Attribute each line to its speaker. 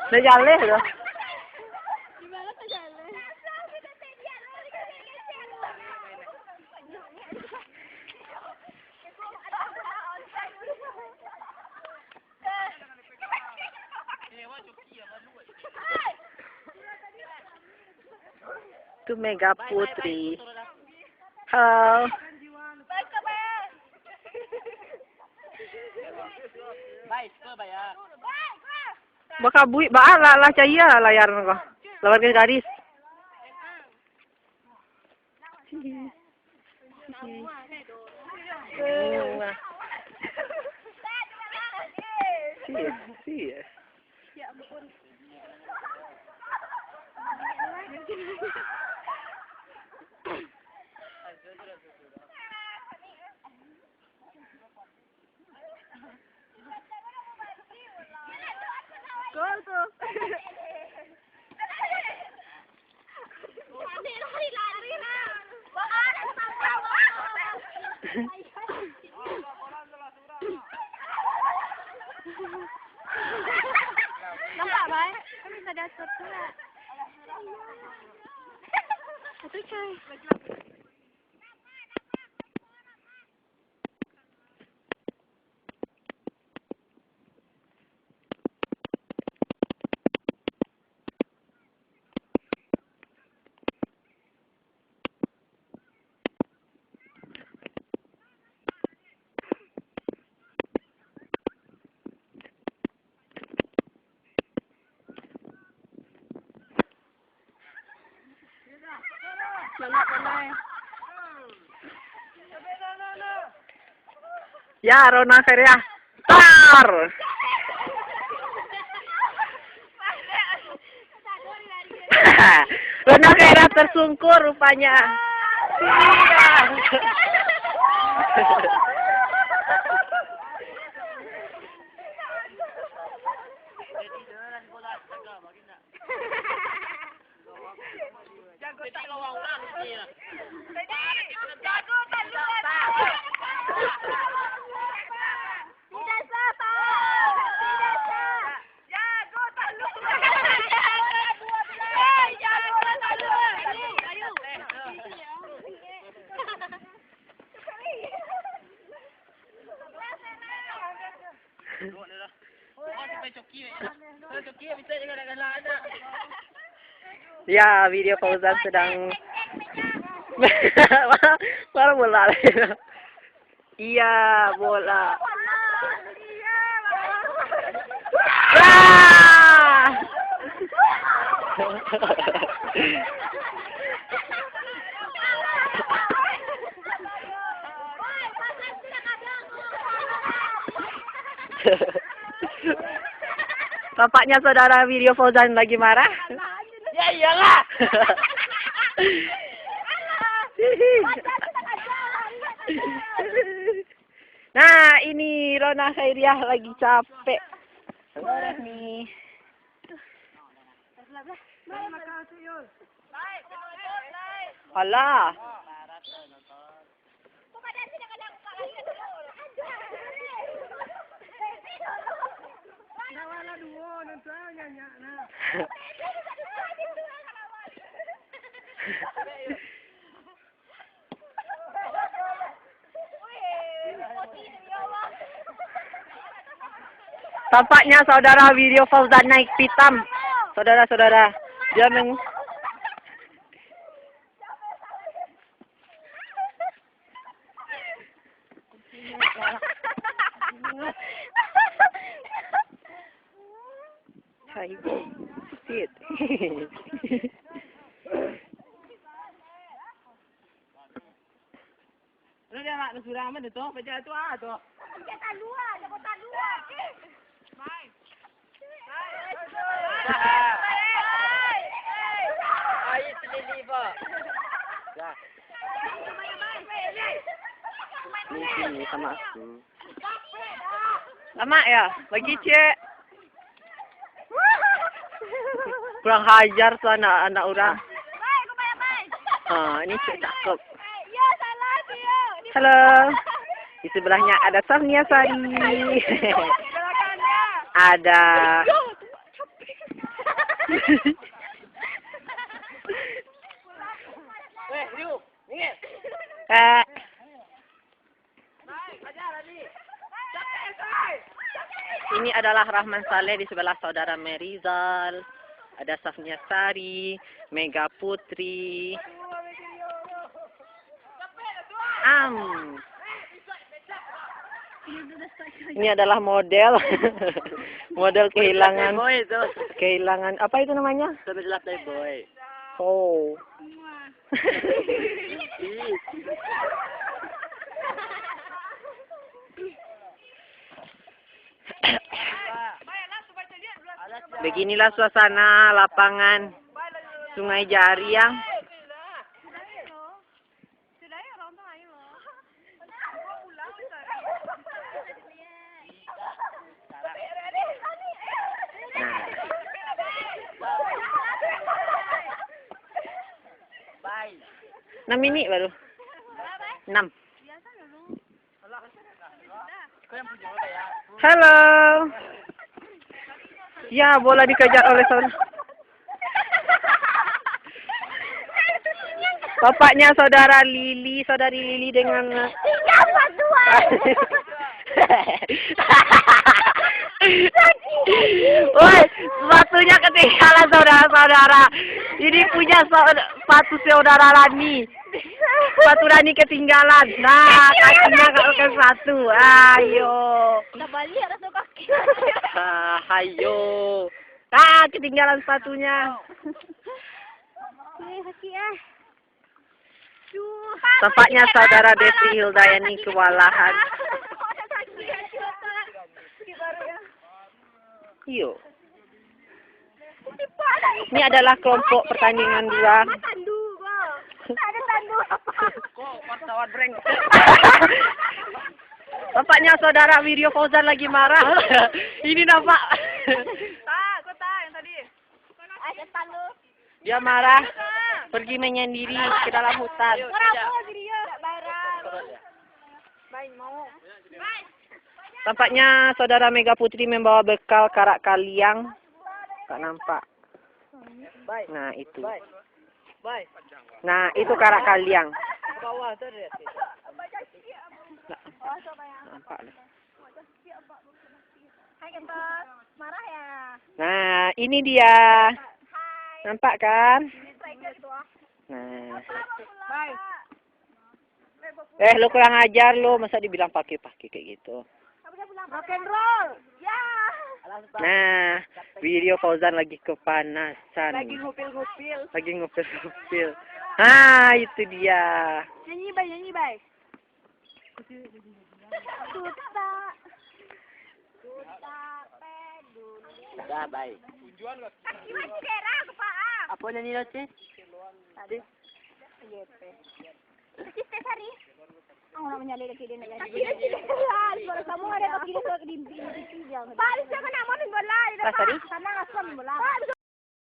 Speaker 1: Udah jalan loh.
Speaker 2: Gimana tuh jalan?
Speaker 1: Itu Mega Putri. Halo. Baka bui ba lah caya layar ko. Lawar ke garis. Iya.
Speaker 2: Ya ampun. Gol tuh. Lari lah. Nampak Bay? Kan bisa diatur tuh lah. Itu coy.
Speaker 1: Ya, Rona Feria. Tar. Rona Feria tersungkur rupanya. Ya, video Fauzan sedang mana bola? Iya, bola. Ah! Tampaknya saudara video Fauzan lagi marah. Ya iyalah. Nah, ini Rona Khairiah lagi capek. Nih. Alah. Tampaknya saudara video Fauzan naik pitam. Saudara-saudara, dia Hai, sit. Lu dia nak surang mana tu? Baca tu ah tu.
Speaker 2: Kita dua, kota dua. Mai.
Speaker 1: Ai sini ba. Ya. Ini sama aku. Lama ya? Bagi cek. Kurang hajar tuh anak orang. Ini cek cakep.
Speaker 2: Ya salah dia.
Speaker 1: Halo. Di sebelahnya ada Safnia Sari. Ada eh, ini adalah Rahman Saleh, di sebelah saudara Merizal. Ada Safnia Sari, Mega Putri. Ini adalah model. Model kehilangan apa itu namanya?
Speaker 3: Boy.
Speaker 1: Oh. Beginilah suasana lapangan Sungai Jariang. Nah. 6 menit baru. 6. Halo. Ya, bola dikejar oleh saudara. Bapaknya saudari Lili dengan Woi, sepatunya ketinggalan saudara-saudara. Ini punya sepatu saudara Rani. Sepatu Rani ketinggalan. Nah, kakinya kalau ke sepatu. Ayo.
Speaker 2: Kembali harus kaki.
Speaker 1: Ayo. Ketinggalan sepatunya.
Speaker 2: Kaki
Speaker 1: Tampaknya saudara Desi Hildayani kewalahan. Iyo. Ini adalah kelompok pertandingan 2.
Speaker 2: Tandu, ada tandu apa?
Speaker 3: Wartawan breng.
Speaker 1: Bapaknya saudara Wiryo Fauzan lagi marah. Ini nampak.
Speaker 2: Kota yang tadi. Ada tandu.
Speaker 1: Dia marah. Pergi menyendiri ke dalam hutan.
Speaker 2: Kenapa dia? Barang. Baik mau.
Speaker 1: Tampaknya saudara Mega Putri membawa bekal karak kaliang. Tak nampak. Nah, itu. Nah, itu karak kaliang.
Speaker 3: Bawah tu dia.
Speaker 1: Nampak.
Speaker 2: Hai Kentot, marah ya?
Speaker 1: Nah, ini dia. Nampak kan? Nah. Lu kurang ajar lu, masa dibilang pakai kayak gitu.
Speaker 2: Rock and roll. Ya.
Speaker 1: Nah, Wiryo Fauzan lagi kepanasan.
Speaker 2: Lagi ngupil-ngupil.
Speaker 1: Nah, itu dia.
Speaker 2: Nyanyi bay. Suta peduli.
Speaker 3: Dah baik.
Speaker 2: Kaki mati kera kepala.
Speaker 3: Apa nyanyi nanti?
Speaker 2: Tadi. Siste Sari. Ang namanya lagi din na. Para kamu ada kaki di di. Palis ka na mo ni bola.
Speaker 1: Sari?
Speaker 2: Sana nga bola.